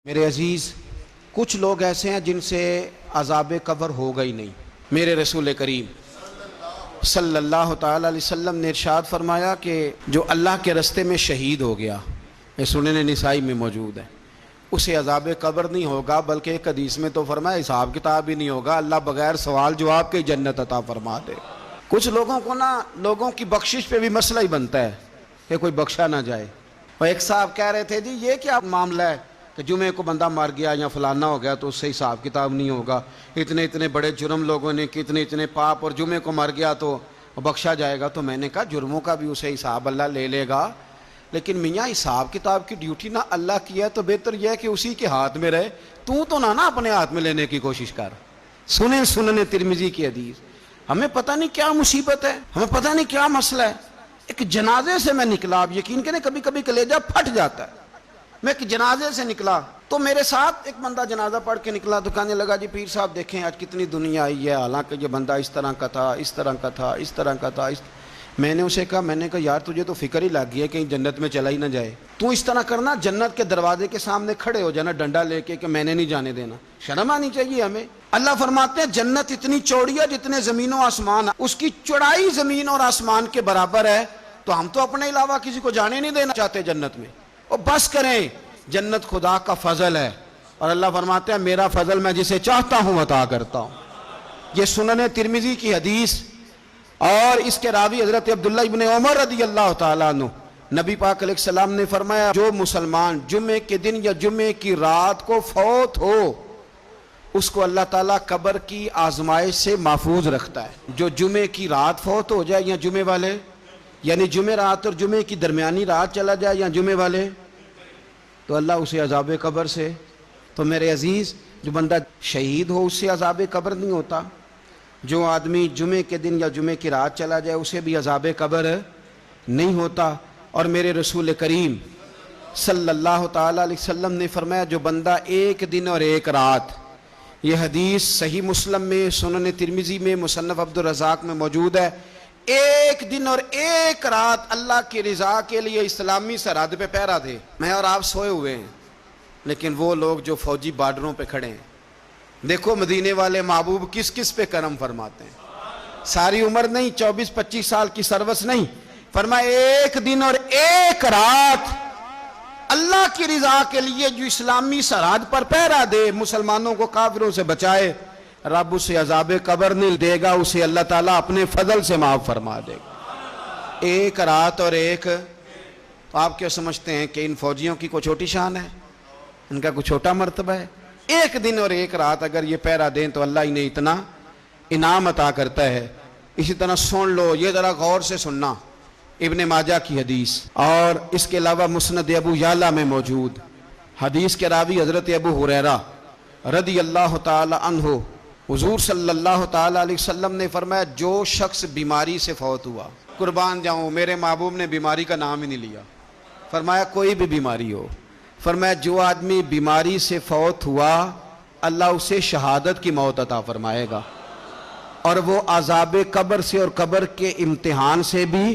میرے عزیز، کچھ لوگ ایسے ہیں جن سے عذاب قبر ہوگا ہی نہیں۔ میرے رسول کریم صلی اللہ تعالی علیہ وسلم نے ارشاد فرمایا کہ جو اللہ کے رستے میں شہید ہو گیا، یہ سنن نسائی میں موجود ہے، اسے عذاب قبر نہیں ہوگا، بلکہ ایک حدیث میں تو فرمایا حساب کتاب ہی نہیں ہوگا، اللہ بغیر سوال جواب کے جنت عطا فرما دے۔ کچھ لوگوں کو لوگوں کی بخشش پہ بھی مسئلہ ہی بنتا ہے کہ کوئی بخشا نہ جائے۔ اور ایک صاحب کہہ رہے تھے جی یہ کیا معاملہ ہے کہ جمعے کو بندہ مر گیا یا فلانا ہو گیا تو اس سے حساب کتاب نہیں ہوگا، اتنے بڑے جرم لوگوں نے کی، اتنے پاپ، اور جمعے کو مر گیا تو بخشا جائے گا۔ تو میں نے کہا جرموں کا بھی اسے حساب اللہ لے لے گا، لیکن میاں حساب کتاب کی ڈیوٹی نہ اللہ کی ہے تو بہتر یہ ہے کہ اسی کے ہاتھ میں رہے، تو نہ اپنے ہاتھ میں لینے کی کوشش کر۔ سنن ترمذی کی حدیث۔ ہمیں پتہ نہیں کیا مصیبت ہے، ہمیں پتہ نہیں کیا مسئلہ ہے۔ ایک جنازے سے میں نکلا، آپ یقین کریں کبھی کبھی کلیجہ پھٹ جاتا ہے۔ میں ایک جنازے سے نکلا تو میرے ساتھ ایک بندہ جنازہ پڑھ کے نکلا تو کہنے لگا جی پیر صاحب دیکھیں آج کتنی دنیا آئی ہے، حالانکہ یہ بندہ اس طرح کا تھا، اس طرح کا تھا، اس طرح کا تھا۔ میں نے اسے کہا یار تجھے تو فکر ہی لگ گئی ہے کہیں جنت میں چلا ہی نہ جائے، تو اس طرح کرنا جنت کے دروازے کے سامنے کھڑے ہو جانا ڈنڈا لے کے کہ میں نے نہیں جانے دینا۔ شرم آنی چاہیے ہمیں۔ اللہ فرماتے ہیں جنت اتنی چوڑی ہے جتنے زمین و آسمان، اس کی چوڑائی زمین اور آسمان کے برابر ہے، تو ہم تو اپنے علاوہ کسی کو جانے نہیں دینا چاہتے جنت میں۔ اور بس کریں، جنت خدا کا فضل ہے، اور اللہ فرماتے ہیں میرا فضل میں جسے چاہتا ہوں عطا کرتا ہوں۔ یہ سنن ترمذی کی حدیث، اور اس کے راوی حضرت عبداللہ ابن عمر رضی اللہ تعالیٰ عنہ، نبی پاک علیہ السلام نے فرمایا جو مسلمان جمعے کے دن یا جمعے کی رات کو فوت ہو اس کو اللہ تعالیٰ قبر کی آزمائش سے محفوظ رکھتا ہے۔ جو جمعے کی رات فوت ہو جائے یا جمعے والے، یعنی جمعے رات اور جمعے کی درمیانی رات چلا جائے یا جمعے والے، تو اللہ اسے عذاب قبر سے۔ تو میرے عزیز، جو بندہ شہید ہو اس سے عذاب قبر نہیں ہوتا، جو آدمی جمعے کے دن یا جمعے کی رات چلا جائے اسے بھی عذاب قبر نہیں ہوتا۔ اور میرے رسول کریم صلی اللہ تعالیٰ علیہ وسلم نے فرمایا جو بندہ ایک دن اور ایک رات، یہ حدیث صحیح مسلم میں، سنن ترمذی میں، مصنف عبدالرزاق میں موجود ہے، ایک دن اور ایک رات اللہ کی رضا کے لیے اسلامی سرحد پہ پہرا دے۔ میں اور آپ سوئے ہوئے ہیں، لیکن وہ لوگ جو فوجی بارڈروں پہ کھڑے ہیں، دیکھو مدینے والے محبوب کس کس پہ کرم فرماتے ہیں۔ ساری عمر نہیں، 24-25 سال کی سروس نہیں، فرمایا ایک دن اور ایک رات اللہ کی رضا کے لیے جو اسلامی سرحد پر پہرا دے، مسلمانوں کو کافروں سے بچائے، رب اسے عذاب قبر نہیں دے گا، اسے اللہ تعالیٰ اپنے فضل سے معاف فرما دے گا۔ ایک رات اور ایک، آپ کیا سمجھتے ہیں کہ ان فوجیوں کی کوئی چھوٹی شان ہے، ان کا کوئی چھوٹا مرتبہ ہے؟ ایک دن اور ایک رات اگر یہ پہرا دیں تو اللہ انہیں اتنا انعام عطا کرتا ہے۔ اسی طرح سن لو، یہ ذرا غور سے سننا، ابن ماجہ کی حدیث، اور اس کے علاوہ مسند ابو یعلا میں موجود حدیث کے راوی حضرت ابو ہریرہ رضی اللہ تعالی عنہ، حضور صلی اللہ تعالی علیہ وسلم نے فرمایا جو شخص بیماری سے فوت ہوا، قربان جاؤں میرے محبوب نے بیماری کا نام ہی نہیں لیا، فرمایا کوئی بھی بیماری ہو، فرمایا جو آدمی بیماری سے فوت ہوا اللہ اسے شہادت کی موت عطا فرمائے گا، اور وہ عذاب قبر سے اور قبر کے امتحان سے بھی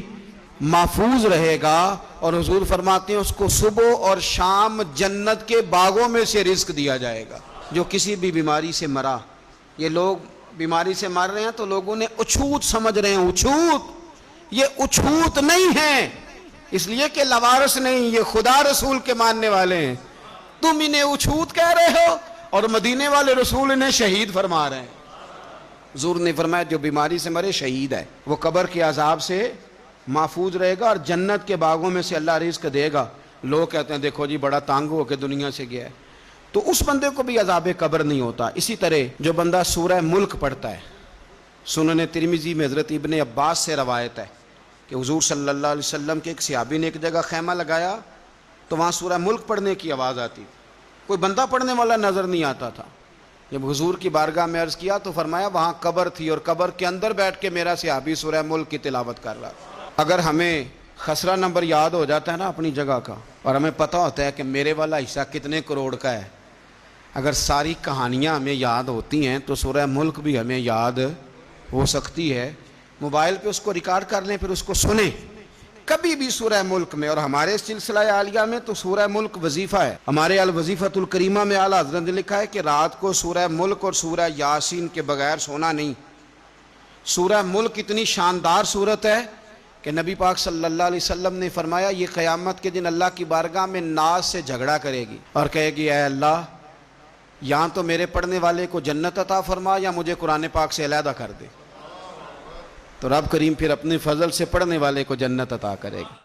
محفوظ رہے گا، اور حضور فرماتے ہیں اس کو صبح اور شام جنت کے باغوں میں سے رزق دیا جائے گا۔ جو کسی بھی بیماری سے مرا، یہ لوگ بیماری سے مر رہے ہیں تو لوگوں نے اچھوت سمجھ رہے ہیں، اچھوت، یہ اچھوت نہیں ہے، اس لیے کہ لوارث نہیں، یہ خدا رسول کے ماننے والے ہیں، تم انہیں اچھوت کہہ رہے ہو، اور مدینے والے رسول انہیں شہید فرما رہے ہیں۔ حضور نے فرمایا جو بیماری سے مرے شہید ہے، وہ قبر کے عذاب سے محفوظ رہے گا، اور جنت کے باغوں میں سے اللہ رزق دے گا۔ لوگ کہتے ہیں دیکھو جی بڑا تانگ ہو کے دنیا سے گیا ہے، تو اس بندے کو بھی عذاب قبر نہیں ہوتا۔ اسی طرح جو بندہ سورہ ملک پڑھتا ہے، سنن ترمذی میں حضرت ابن عباس سے روایت ہے کہ حضور صلی اللہ علیہ وسلم کے ایک صحابی نے ایک جگہ خیمہ لگایا تو وہاں سورہ ملک پڑھنے کی آواز آتی، کوئی بندہ پڑھنے والا نظر نہیں آتا تھا۔ جب حضور کی بارگاہ میں عرض کیا تو فرمایا وہاں قبر تھی، اور قبر کے اندر بیٹھ کے میرا صحابی سورہ ملک کی تلاوت کر رہا تھا۔ اگر ہمیں خسرہ نمبر یاد ہو جاتا ہے نا اپنی جگہ کا، اور ہمیں پتہ ہوتا ہے کہ میرے والا حصہ کتنے کروڑ کا ہے، اگر ساری کہانیاں ہمیں یاد ہوتی ہیں تو سورہ ملک بھی ہمیں یاد ہو سکتی ہے۔ موبائل پہ اس کو ریکارڈ کر لیں، پھر اس کو سنیں، کبھی بھی سورہ ملک میں، اور ہمارے سلسلہ عالیہ میں تو سورہ ملک وظیفہ ہے، ہمارے الوظیفۃ الکریمہ میں اعلیٰ حضرت نے لکھا ہے کہ رات کو سورہ ملک اور سورہ یاسین کے بغیر سونا نہیں۔ سورہ ملک اتنی شاندار صورت ہے کہ نبی پاک صلی اللہ علیہ وسلم نے فرمایا یہ قیامت کے دن اللہ کی بارگاہ میں ناز سے جھگڑا کرے گی اور کہے گی اے اللہ یہاں تو میرے پڑھنے والے کو جنت عطا فرما یا مجھے قرآن پاک سے علیحدہ کر دے، تو رب کریم پھر اپنے فضل سے پڑھنے والے کو جنت عطا کرے گا۔